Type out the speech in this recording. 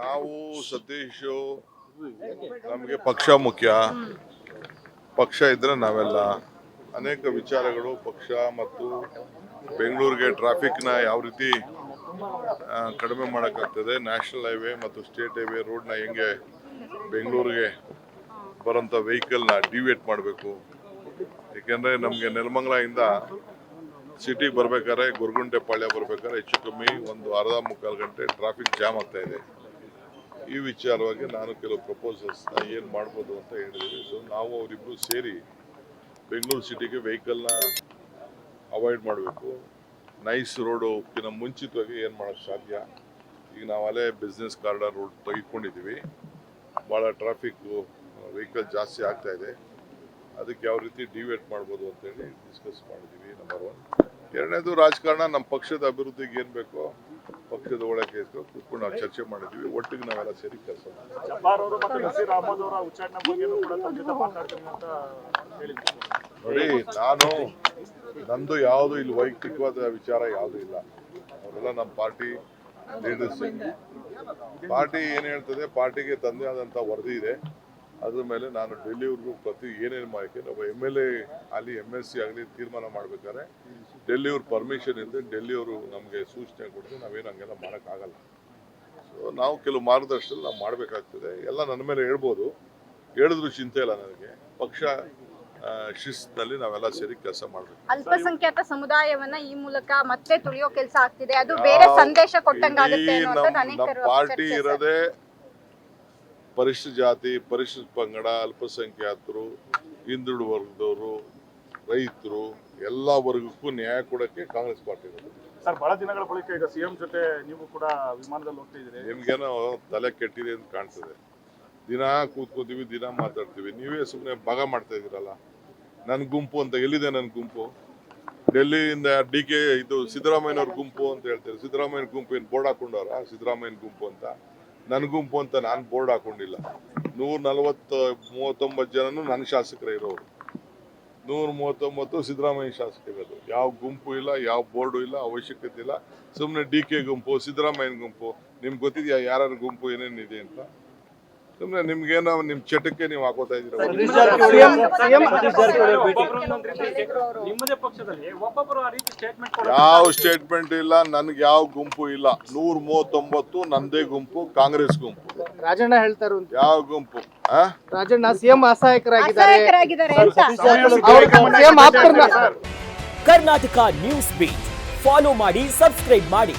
ನಾವು ಸತೀಶ್ ನಮಗೆ ಪಕ್ಷ ಮುಖ್ಯ. ಪಕ್ಷ ಇದ್ರೆ ನಾವೆಲ್ಲ ಅನೇಕ ವಿಚಾರಗಳು ಪಕ್ಷ ಮತ್ತು ಬೆಂಗಳೂರಿಗೆ ಟ್ರಾಫಿಕ್ನ ಯಾವ ರೀತಿ ಕಡಿಮೆ ಮಾಡೋಕ್ಕಾಗ್ತದೆ, ನ್ಯಾಷನಲ್ ಹೈವೇ ಮತ್ತು ಸ್ಟೇಟ್ ಹೈವೇ ರೋಡ್ನ ಹೆಂಗೆ ಬೆಂಗಳೂರಿಗೆ ಬರೋಂಥ ವೆಹಿಕಲ್ನ ಡಿವಿಯೇಟ್ ಮಾಡಬೇಕು. ಏಕೆಂದರೆ ನಮಗೆ ನೆಲಮಂಗಲದಿಂದ ಸಿಟಿಗೆ ಬರ್ಬೇಕಾದ್ರೆ ಗೊರಗುಂಟೆ ಪಾಳ್ಯ ಬರ್ಬೇಕಾದ್ರೆ ಹೆಚ್ಚು ಕಮ್ಮಿ ಒಂದು ಅರ್ಧ ಮುಕ್ಕಾಲು ಗಂಟೆ ಟ್ರಾಫಿಕ್ ಜಾಮ್ ಆಗ್ತಾ ಇದೆ. ಈ ವಿಚಾರವಾಗಿ ನಾನು ಕೆಲವು ಪ್ರಪೋಸಲ್ಸ್ನ ಏನು ಮಾಡ್ಬೋದು ಅಂತ ಹೇಳಿದ್ವಿ. ಸೊ ನಾವು ಅವರಿಬ್ಬರು ಸೇರಿ ಬೆಂಗಳೂರು ಸಿಟಿಗೆ ವೆಹಿಕಲ್ನ ಅವಾಯ್ಡ್ ಮಾಡಬೇಕು. ನೈಸ್ ರೋಡುಕ್ಕಿಂತ ಮುಂಚಿತವಾಗಿ ಏನು ಮಾಡೋಕ್ಕೆ ಸಾಧ್ಯ. ಈಗ ನಾವು ಅಲ್ಲೇ ಬಿಸ್ನೆಸ್ ಕಾರಿಡಾರ್ ರೋಡ್ ತೆಗೆದುಕೊಂಡಿದ್ದೀವಿ. ಭಾಳ ಟ್ರಾಫಿಕ್ಕು ವೆಹಿಕಲ್ ಜಾಸ್ತಿ ಆಗ್ತಾ ಇದೆ. ಅದಕ್ಕೆ ಯಾವ ರೀತಿ ಡಿವೇಟ್ ಮಾಡ್ಬೋದು ಅಂತೇಳಿ ಡಿಸ್ಕಸ್ ಮಾಡಿದ್ದೀವಿ. ನಂಬರ್ 1. ಎರಡನೇದು ರಾಜಕಾರಣ, ನಮ್ಮ ಪಕ್ಷದ ಅಭಿವೃದ್ಧಿಗೆ ಏನು ಬೇಕೋ ಪಕ್ಷದ ಒಳಗೆ ಕೂತ್ಕೊಂಡು ನಾವು ಚರ್ಚೆ ಮಾಡಿದ್ದೀವಿ. ಒಟ್ಟಿಗೆ ನಾವೆಲ್ಲ ಸೇರಿ ಕೆಲಸ ನೋಡಿ. ನಂದು ಯಾವುದು ಇಲ್ಲಿ ವೈಯಕ್ತಿಕವಾದ ವಿಚಾರ ಯಾವುದೂ ಇಲ್ಲ. ಅವರೆಲ್ಲ ನಮ್ಮ ಪಾರ್ಟಿ ಲೀಡರ್ಸ್. ಪಾರ್ಟಿ ಏನು ಹೇಳ್ತದೆ, ಪಾರ್ಟಿಗೆ ತಂದೆ ಆದಂಥ ವರದಿ ಇದೆ. ಅದ್ರ ಮೇಲೆ ನಾನು ಡೆಲ್ಲಿವರೆಗೂ ಏನೇನು ಮಾಡೋಕ್ಕೆ ನಾವು MLA ಆಗಲಿ MSC ಆಗಲಿ ತೀರ್ಮಾನ ಮಾಡ್ಬೇಕಾದ್ರೆ ಡೆಲ್ಲಿಯವ್ರ ಪರ್ಮಿಷನ್ ಇಲ್ಲದೆ ಡೆಲ್ಲಿಯವರು ನಮಗೆ ಸೂಚನೆ ಕೊಟ್ಟರೆ ನಾವೇನು ಹಂಗೆಲ್ಲ ಮಾಡೋಕ್ಕಾಗಲ್ಲ. ಸೊ ನಾವು ಕೆಲವು ಮಾರ್ಗದರ್ಶನ ನಾವು ಮಾಡಬೇಕಾಗ್ತದೆ. ಎಲ್ಲ ನನ್ನ ಮೇಲೆ ಹೇಳ್ಬೋದು, ಹೇಳಿದ್ರು ಚಿಂತೆ ಇಲ್ಲ ನನಗೆ. ಪಕ್ಷ ಶಿಸ್ತಿನಲ್ಲಿ ನಾವೆಲ್ಲ ಸೇರಿ ಕೆಲಸ ಮಾಡಬೇಕು. ಅಲ್ಪಸಂಖ್ಯಾತ ಸಮುದಾಯವನ್ನ ಈ ಮೂಲಕ ಮತ್ತೆ ತುಳಿಯೋ ಕೆಲಸ ಆಗ್ತಿದೆ, ಅದು ಬೇರೆ ಸಂದೇಶ ಕೊಟ್ಟಂಗಾಗುತ್ತೆ ನಮ್ಮ ಪಾರ್ಟಿ ಇರೋದೇ ಪರಿಶಿಷ್ಟ ಜಾತಿ, ಪರಿಶಿಷ್ಟ ಪಂಗಡ, ಅಲ್ಪಸಂಖ್ಯಾತರು, ಹಿಂದುಳಿದ ವರ್ಗದವರು, ರೈತರು, ಎಲ್ಲ ವರ್ಗಕ್ಕೂ ನ್ಯಾಯ ಕೊಡೋಕ್ಕೆ ಕಾಂಗ್ರೆಸ್ ಪಾರ್ಟಿ ಇರೋದು. ಸರ್, ಬಹಳ ದಿನಗಳ ಬಳಿಕ ಈಗ CM ಜೊತೆ ನೀವು ಕೂಡ ವಿಮಾನದಲ್ಲಿ ಹೋಗ್ತಾ ಇದ್ದೀರಿ. ನಿಮ್ಗೇನೋ ತಲೆ ಕೆಟ್ಟಿದೆ ಅಂತ ಕಾಣ್ತದೆ. ದಿನ ಕೂತ್ಕೋತೀವಿ, ದಿನ ಮಾತಾಡ್ತೀವಿ. ನೀವೇ ಸುಮ್ಮನೆ ಭಾಗ ಮಾಡ್ತಾ ಇದ್ದೀರಲ್ಲ. ನನ್ನ ಗುಂಪು ಅಂತ ಎಲ್ಲಿದೆ? ನನ್ನ ಗುಂಪು ಡೆಲ್ಲಿಯಿಂದ DK ಇದು ಸಿದ್ದರಾಮಯ್ಯನವ್ರ ಗುಂಪು ಅಂತ ಹೇಳ್ತಾರೆ. ಸಿದ್ದರಾಮಯ್ಯನ ಗುಂಪು ಏನು ಬೋರ್ಡ್ ಹಾಕೊಂಡವ್ರ? ಸಿದ್ದರಾಮಯ್ಯನ ಗುಂಪು ಅಂತ. ನನ್ನ ಗುಂಪು ಅಂತ ನಾನು ಬೋರ್ಡ್ ಹಾಕೊಂಡಿಲ್ಲ. 139 ಜನನು ನನ್ನ ಶಾಸಕರೇ ಇರೋರು. 139 ಸಿದ್ದರಾಮಯ್ಯ ಶಾಸಕರಿರೋದು. ಯಾವ ಗುಂಪು ಇಲ್ಲ, ಯಾವ ಬೋರ್ಡು ಇಲ್ಲ, ಅವಶ್ಯಕತೆ ಇಲ್ಲ. ಸುಮ್ಮನೆ DK ಗುಂಪು, ಸಿದ್ದರಾಮಯ್ಯನ ಗುಂಪು. ನಿಮ್ಗೆ ಗೊತ್ತಿದೆಯಾ ಯಾರ ಗುಂಪು ಏನೇನಿದೆ ಅಂತ? ಸುಮ್ಮನೆ ನಿಮ್ಗೇನೋ ನಿಮ್ಮ ಚಟಕ್ಕೆ ನೀವು ಹಾಕೋತಾ ಇದ್ದೀರ. ಯಾವ ಸ್ಟೇಟ್ಮೆಂಟ್ ಇಲ್ಲ, ನನ್ಗೆ ಯಾವ ಗುಂಪು ಇಲ್ಲ. 139 ನಂದೇ ಗುಂಪು, ಕಾಂಗ್ರೆಸ್ ಗುಂಪು. ರಾಜಣ್ಣ ಹೇಳ್ತಾರು ಯಾವ ಗುಂಪು? ರಾಜಣ್ಣ CM ಅಸಹಾಯಕರಾಗಿದ್ದಾರೆ. ಕರ್ನಾಟಕ ನ್ಯೂಸ್ ಬೀಟ್ ಫಾಲೋ ಮಾಡಿ, ಸಬ್ಸ್ಕ್ರೈಬ್ ಮಾಡಿ.